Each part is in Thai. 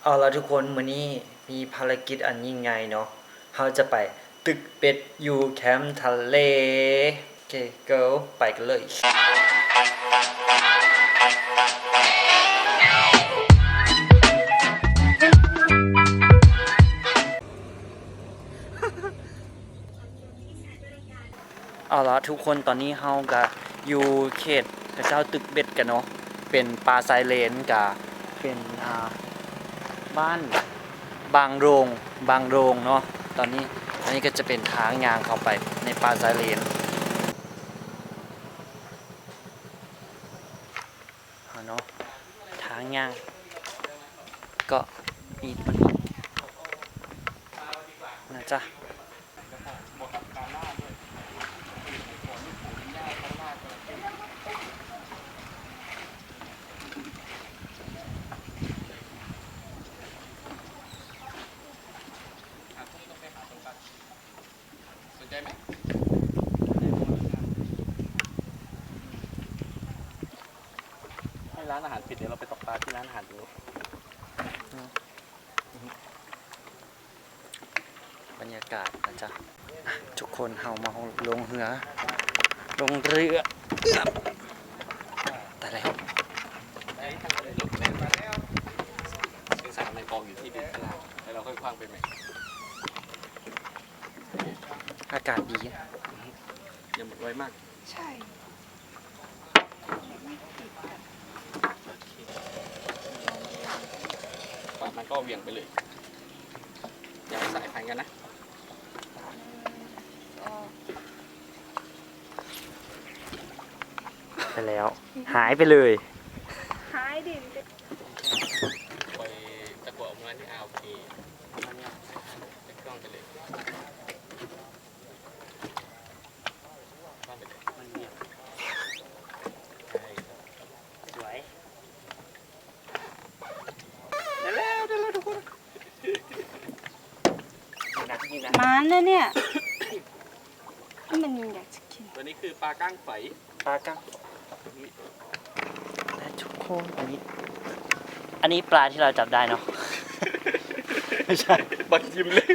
เอาละทุกคนมื้อนี้มีภารกิจอันยิ่งใหญ่เนาะเราจะไปตึกเป็ดอยู่แคมป์ทะเลโอเค go ไปกันเลยเอาละทุกคนตอนนี้เฮาก็อยู่เขตกระเจ้าตึกเบ็ดกันเนาะเป็นปลาไซเลนกับเป็นบ้านบางโรงเนาะตอนนี้ก็จะเป็นทางยางเข้าไปในปลาไซเลนเนาะทางยางก็มีมันนะจ๊ะสนใจไหมให้ร้านอาหารปิดเดี๋ยวเราไปตกปลาที่ร้านอาหารดูบรรยากาศนะจ๊ะทุกคนเฮามาลงเรือแต่แล้วซึ่งสารในกองอยู่ที่ดินข้างล่างแล้วเราค่อยคว้างไปใหม่อากาศดีอย่าหมดไวมากใช่ปลามันก็เวียงไปเลยอย่าไปสายพันกันนะไปแล้วหายไปเลยหายดิไปตะกั่วออกมาที่อ่าวพีมันเนี่ยจะคล่องไปเลยมันเวียงสวยได้แล้วทุกคนมันนะเนี่ยมันอยากจะกินตัวนี้คือปลาก้างไฝปลากังและทุกคนอันนี้ปลาที่เราจับได้เนาะไม่ใช่ บักยิ้มเลย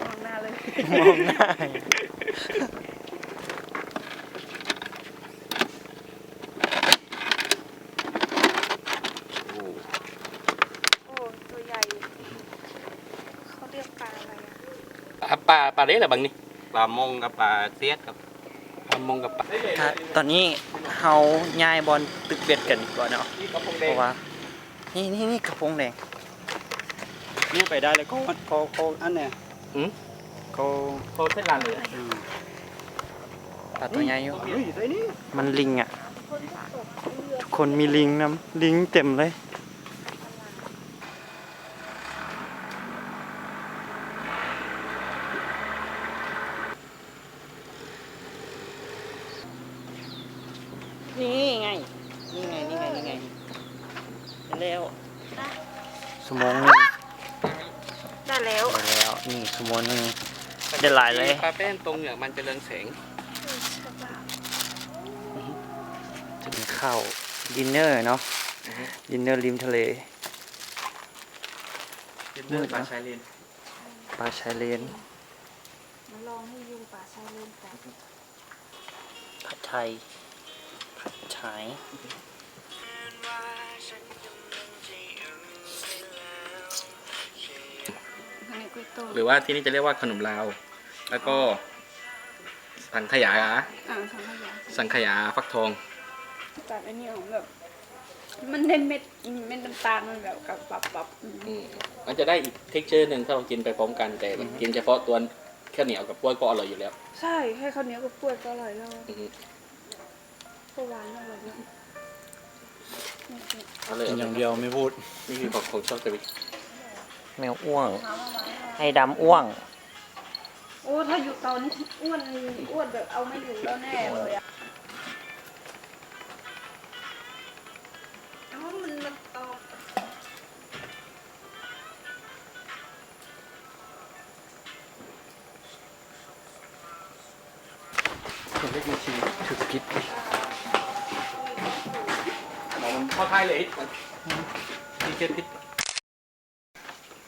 มองหน้าเลย มองหน้าโอ้ตัวใหญ่เขาเรียกปลาอะไรอ่ะปลาเล็กเหรอบางนี่ปลามงกับปลาเสียดกับปลามงกับปลาตอนนี้เฮาย้ายบอลตึกเบ็ดกันดีกว่าเนาะเพราะว่านี่กระพงแดงนี่ไปได้เลยเขาอันเนี้ยเขาเส้นลานเลยปลาตัวใหญ่อยู่มันลิงอ่ะทุกคนมีลิงนะลิงเต็มเลยนี่ไงแล้วสมองนึงได้แล้วนี่สมองนึงได้หลายเลยปลาแป้นตรงเหนือมันจะเรืองแสงจะเป็นข้าวดินเนอร์เนาะดินเนอร์ริมทะเลปลาชายเลนมาลองให้ยุงปลาชายเลนกันผัดไทยผัดฉายหรือว่าที่นี่จะเรียกว่าขนมลาวแล้วก็สังขยาสังขยาฟักทองแต่อันนี้ของแบบมันเน้นเม็ดน้ำตาลมันแบบกับปับมันจะได้อีกเท็กเจอร์หนึ่งถ้าเรากินไปพร้อมกันแต่กินเฉพาะตัวข้าวเหนียวกับกล้วยก็อร่อยอยู่แล้วใช่ให้ข้าวเหนียวกับกล้วยก็อร่อยแล้วก็หวานอร่อยกินอย่างเดียวไม่พูดนี่คือของชอบจะไปแมวอ้วงให้ดำอ้วงโอ้ถ้าอยู่ตอนอ้วนแบบเอาไม่อยู่แล้วแน่เลยอ่ะมันตอบเล็กมาชีถือพิษ มันทอด ทายเลยที่เจ็ดพิษ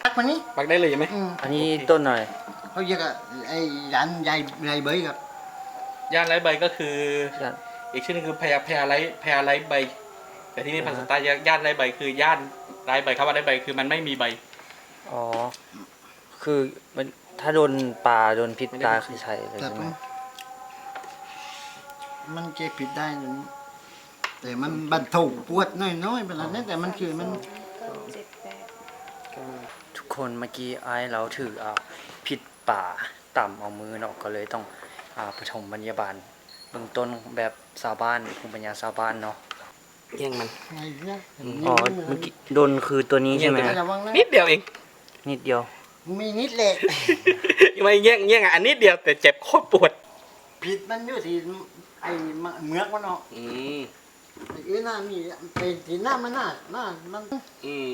ตักมันนี้ ปักได้เลยไหม อันนี้ต้นหน่อย เขาเรียกอะไอ้ร้านยายเบยครับ ย่านไร้ใบก็คือ ย่าน อีกชื่อนึงคือแพรไร้ใบ แต่ที่นี่ภาษาใต้ย่านไร้ใบคือย่านไร้ใบครับว่าไร้ใบคือมันไม่มีใบ อ๋อ คือมันถ้าโดนปลาโดนพิษตาคือใช่เลย แต่ ใช่ไหม มันเจ็บผิดได้นะแต่มันบรรเทาปวดน้อยๆไปแล้วนี่แต่มันคือมัน ทุกคนเมื่อกี้ไอ้เราถือพิษป่าต่ำเอามือเนาะก็เลยต้องปฐมพยาบาลเบื้องต้นแบบชาวบ้านภูมิปัญญาชาวบ้านเนาะ แย่งมัน ไงเนี่ย อ๋อเมื่อกี้โดนคือตัวนี้ใช่ไหม ระวังนะ นิดเดียวเอง นิดเดียว มีนิดเล็ก ไม่แย่งอ่ะอันนิดเดียวแต่เจ็บโคตรปวด ผิดมันอยู่ที่ไอ้เมือกมันเนาะ อืม ไอ้อื่นน่ะมีเป็นที่หน้ามันมัน อืม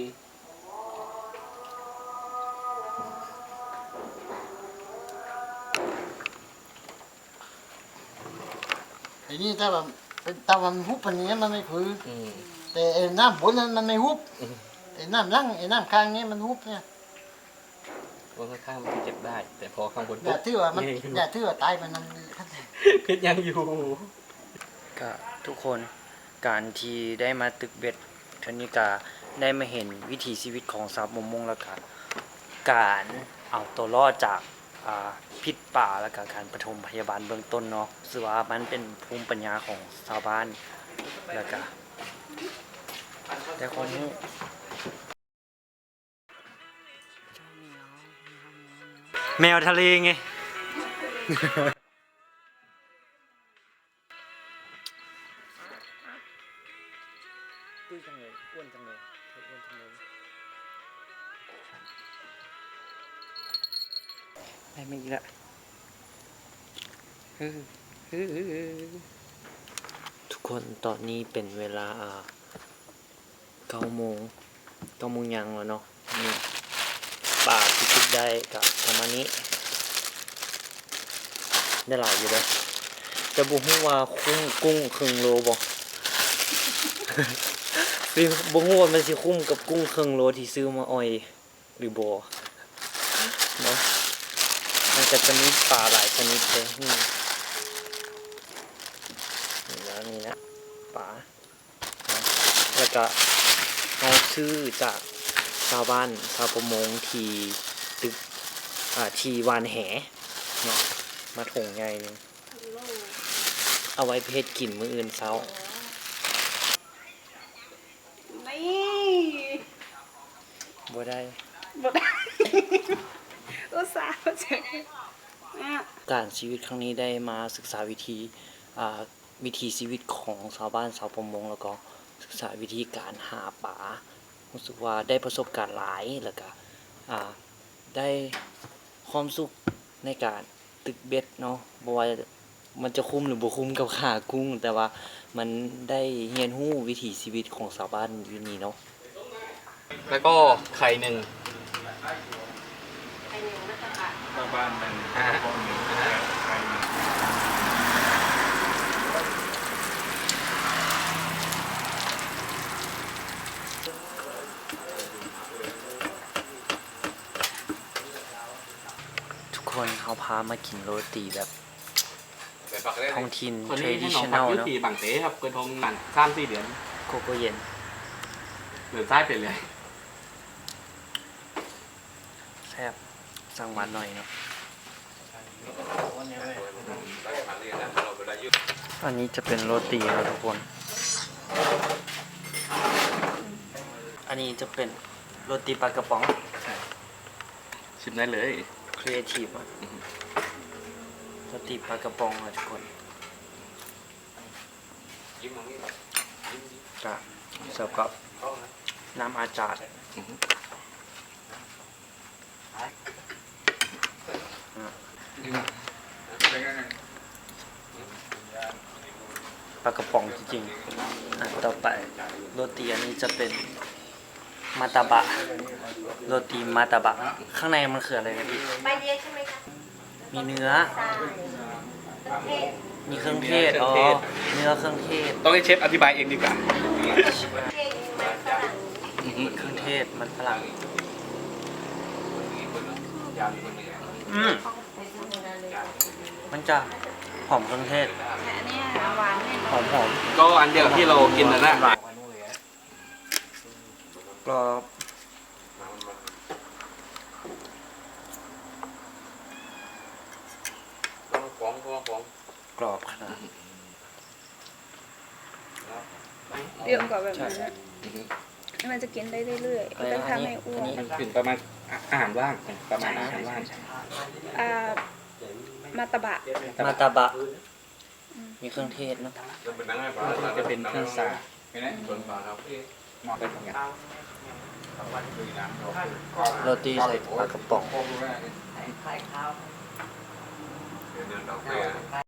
ไอ้นี่ถ้ามันฮุบปันนี้มันไม่คือ อืม แต่ไอ้น้ำบนนั้นมันไม่ฮุบไอ้น้ำล่างไอ้น้ำข้างนี้มันฮุบเนี่ย บนข้างๆมันเจ็บได้ แต่พอข้างบน อ ปุ๊ ย่า บ ถือว่ามันอย่าถือว่าตายมัน พิษยังอยู่ ก็ทุกคนการที่ได้มาตึกเบ็ดเทานี้ก็ได้มาเห็นวิถีชีวิตของชาวประมงแล้วก็การเอาตัวรอดจากพิษป่าแล้วก็การปฐมพยาบาลเบื้องต้นเนาะซึ่งว่ามันเป็นภูมิปัญญาของชาวบ้านแล้วก็แต่คนนี้แมวทะเลไง ตุ้ยจังเลยอ้วนจังเลยอ้วนจังเลยได้ไม่อีกละทุกคนตอนนี้เป็นเวลา9 โมงยังแล้วเนาะนี่ปลาที่ติดได้กับประมาณนี้ได้หลายอยู่เลยจะบุ้งว่ากุ้งครึ่งโลบ่ สิบ่ฮู้ว่ามันสิคุ้มกับกุ้งครึ่งโลที่ซื้อมาอ่อยหรือบ่เนาะมันก็จะมีปลาหลายชนิดเลยนี่แล้วนี่นะปลานะแล้วก็เอาซื้อจากชาวบ้านชาวประมงที่ตึกที่วานแหเนาะมาถุงใหญ่นึงเอาไว้เพชรกินมื้ออื่นเช้า นี่ บ่ได้ บดอุตส่าห์เจอเนี่ย การชีวิตครั้งนี้ได้มาศึกษาวิถีชีวิตของชาวบ้านชาวประมงแล้วก็ศึกษาวิธีการหาปลารู้สึกว่าได้ประสบการณ์หลายแล้วก็ได้ความสุขในการตึกเบ็ดเนาะบ่ว่ามันจะคุ้มหรือบ่คุ้มกับค่ากุ้ง แต่ว่ามันได้เรียนรู้วิถีชีวิตของชาวบ้านอยู่นี่เนาะ แล้วก็ไข่หนึ่ง ไอหนึ่งมาตรฐาน บ้านมันไข่หนึ่ง ทุกคนเขาพามากินโรตีแบบท้องถิ่น คนนี้ให้น้องพัก traditional ยุ เนาะ ติบังเต้ครับเกินทงมัน3-4 เดือน โกโก้เย็น เดือนซ้ายไปเลย แซ่บสั่งหวานหน่อยเนาะอันนี้จะเป็นโรตีนะทุกคน อันนี้จะเป็นโรตีปลากระป๋อง ชิมได้เลย ครีเอทีฟอะโรตีปลากระป๋องนะทุกคนจะเสิร์ฟกับน้ำอาจารย์ปลากระป๋องจริงๆต่อไปโรตีอันนี้จะเป็นมาตาบะโรตีมาตาบะข้างในมันคืออะไรนะพี่ ใบเดียวใช่ไหมคะ มีเนื้อ เทศ มีเครื่องเทศ อ๋อ เนื้อเครื่องเทศ ต้องให้เชฟอธิบายเองดีกว่า เทศ พริกเครื่องเทศมันฝรั่งมันจะหอมเครื่องเทศ แต่อันเนี้ยหวานแน่น ห อ อน มหอม ก็อันเดียวที่เรากินนะ กรอบ กรอบขนาด เรื่องกว่าแบบนั้นอะมันจะกินได้เรื่อยๆจะทำให้อ้วน มันถึงประมาณอาหารว่างประมาณอาหารว่าง มาตะบะ มาตาบะ มีเครื่องเทศเนอะ จะเป็นเครื่องซาเหมาะกับอย่าง โรตีใส่ปลากระป๋อง